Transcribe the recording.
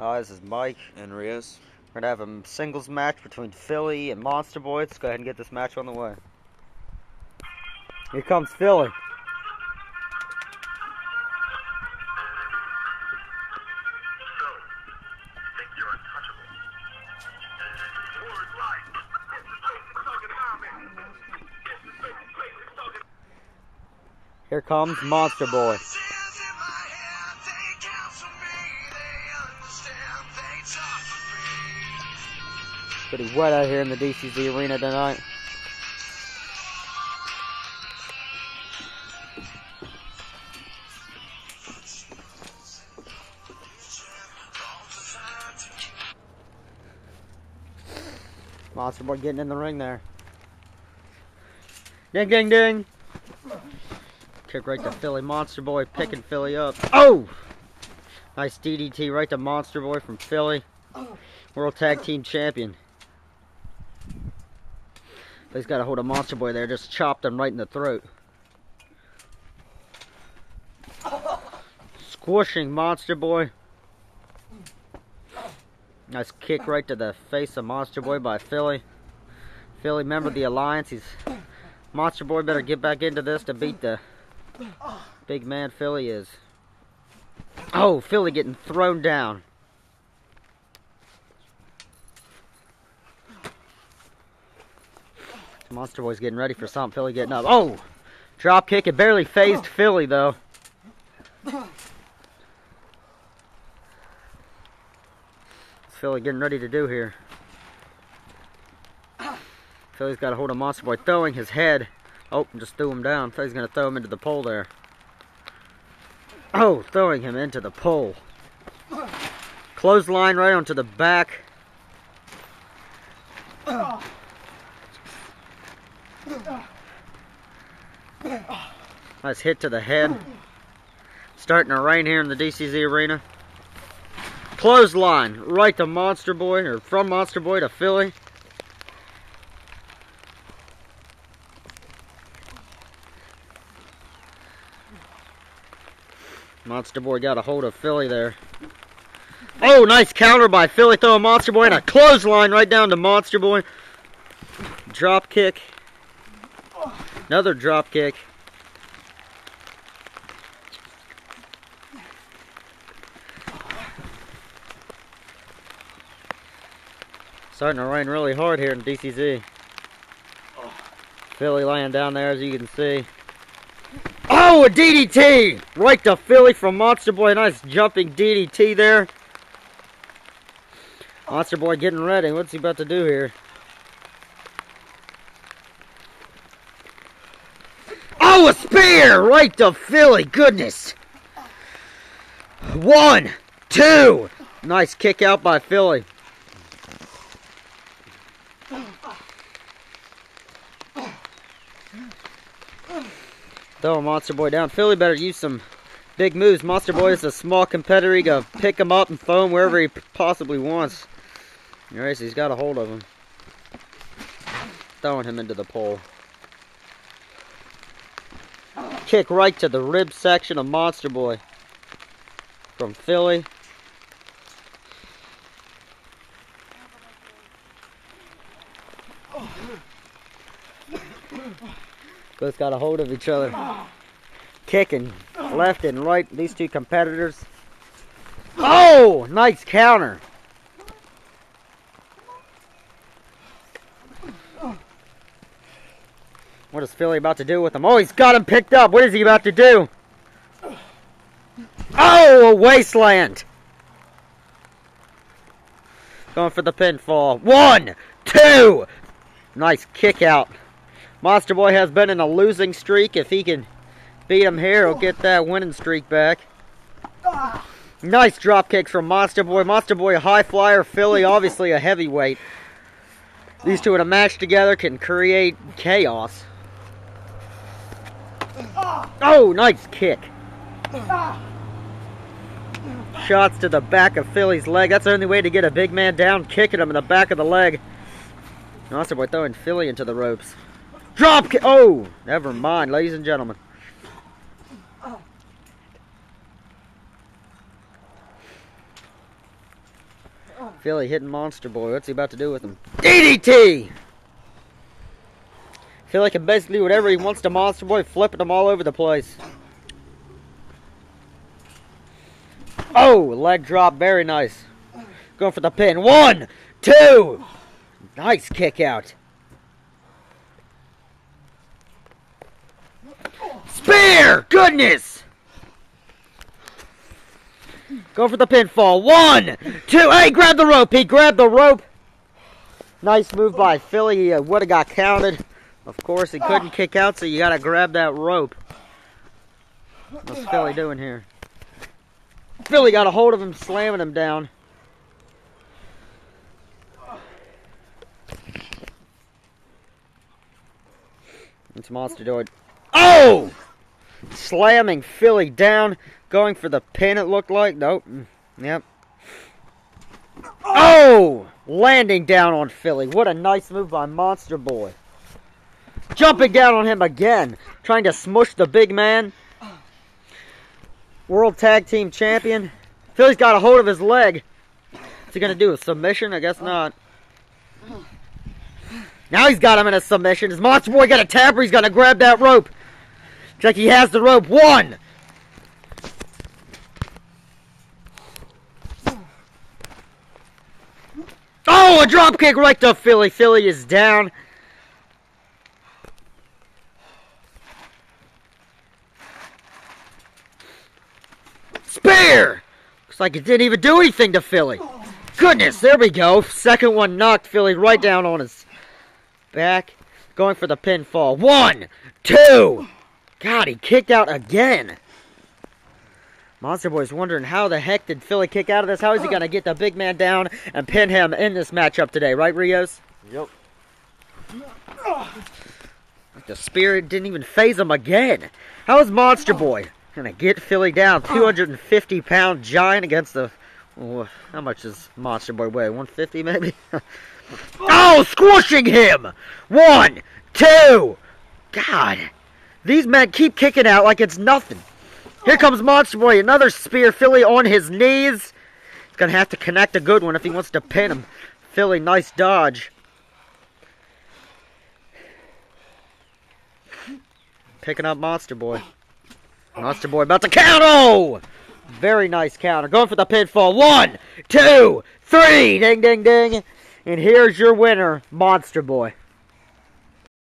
Hi, this is Mike. And Rios. We're going to have a singles match between Philly and Monster Boy. Let's go ahead and get this match on the way. Here comes Philly. Here comes Monster Boy. Pretty wet out here in the DCZ arena tonight. Monster Boy getting in the ring there. Ding, ding, ding. Kick right to Philly. Monster Boy picking Philly up. Oh! Nice DDT right to Monster Boy from Philly. World Tag Team Champion. But he's got a hold of Monster Boy there. Just chopped him right in the throat. Squishing Monster Boy. Nice kick right to the face of Monster Boy by Philly. Philly, member of the Alliance. Monster Boy better get back into this to beat the big man Philly is. Oh, Philly getting thrown down. Monster Boy's getting ready for something. Philly getting up. Oh! Drop kick. It barely phased Philly, though. What's Philly getting ready to do here? Philly's got a hold of Monster Boy, throwing his head. Oh, just threw him down. Philly's going to throw him into the pole there. Oh, throwing him into the pole. Clothesline right onto the back. Nice hit to the head. Starting to rain here in the DCZ arena. Clothesline right to Monster Boy, or from Monster Boy to Philly. Monster Boy got a hold of Philly there. Oh, nice counter by Philly, throwing Monster Boy, and a clothesline right down to Monster Boy. Drop kick. Another drop kick. Starting to rain really hard here in DCZ. Philly laying down there, as you can see. Oh, a DDT! Right to Philly from Monster Boy. Nice jumping DDT there. Monster Boy getting ready. What's he about to do here? Oh, a spear! Right to Philly. Goodness. 1, 2. Nice kick out by Philly. Throwing Monster Boy down. Philly better use some big moves. Monster Boy is a small competitor. He can pick him up and throw him wherever he possibly wants. Alright, so he's got a hold of him. Throwing him into the pole. Kick right to the rib section of Monster Boy from Philly. Both got a hold of each other. Kicking left and right, these two competitors. Oh, nice counter. What is Philly about to do with him? Oh, he's got him picked up. What is he about to do? Oh, a wasteland. Going for the pinfall. 1, 2. Nice kick out. Monster Boy has been in a losing streak. If he can beat him here, he'll get that winning streak back. Nice drop kicks from Monster Boy. Monster Boy a high flyer. Philly obviously a heavyweight. These two in a match together can create chaos. Oh, nice kick. Shots to the back of Philly's leg. That's the only way to get a big man down, kicking him in the back of the leg. Monster Boy throwing Philly into the ropes. Drop kick. Oh, never mind, ladies and gentlemen. Philly hitting Monster Boy. What's he about to do with him? DDT! Philly can basically do whatever he wants to Monster Boy, flipping him all over the place. Oh, leg drop, very nice. Going for the pin. 1, 2. Nice kick out. Spear! Goodness! Go for the pinfall. 1, 2. Hey, grab the rope. He grabbed the rope. Nice move by Philly. He would have got counted. Of course, he couldn't kick out, so you got to grab that rope. What's Philly doing here? Philly got a hold of him, slamming him down. It's Monster Boy. Oh! Slamming Philly down. Going for the pin, it looked like. Nope. Yep. Oh! Landing down on Philly. What a nice move by Monster Boy. Jumping down on him again. Trying to smush the big man. World Tag Team Champion. Philly's got a hold of his leg. What's he going to do? A submission? I guess not. Now he's got him in a submission. Is Monster Boy got a tap or he's going to grab that rope? Looks like he has the rope. 1. Oh, a drop kick right to Philly. Philly is down. Spear! Looks like it didn't even do anything to Philly. Goodness, there we go. Second one knocked Philly right down on his back. Going for the pinfall. 1, 2. God, he kicked out again. Monster Boy's wondering how the heck did Philly kick out of this? How is he going to get the big man down and pin him in this matchup today? Right, Rios? Yep. The spear didn't even phase him again. How is Monster Boy going to get Philly down? 250-pound giant against the... Oh, how much does Monster Boy weigh? 150 maybe? Oh, squishing him! 1, 2. God. These men keep kicking out like it's nothing. Here comes Monster Boy. Another spear. Philly on his knees. He's going to have to connect a good one if he wants to pin him. Philly, nice dodge. Picking up Monster Boy. Monster Boy about to count. Oh! Very nice counter. Going for the pinfall. 1, 2, 3. Ding, ding, ding. And here's your winner, Monster Boy.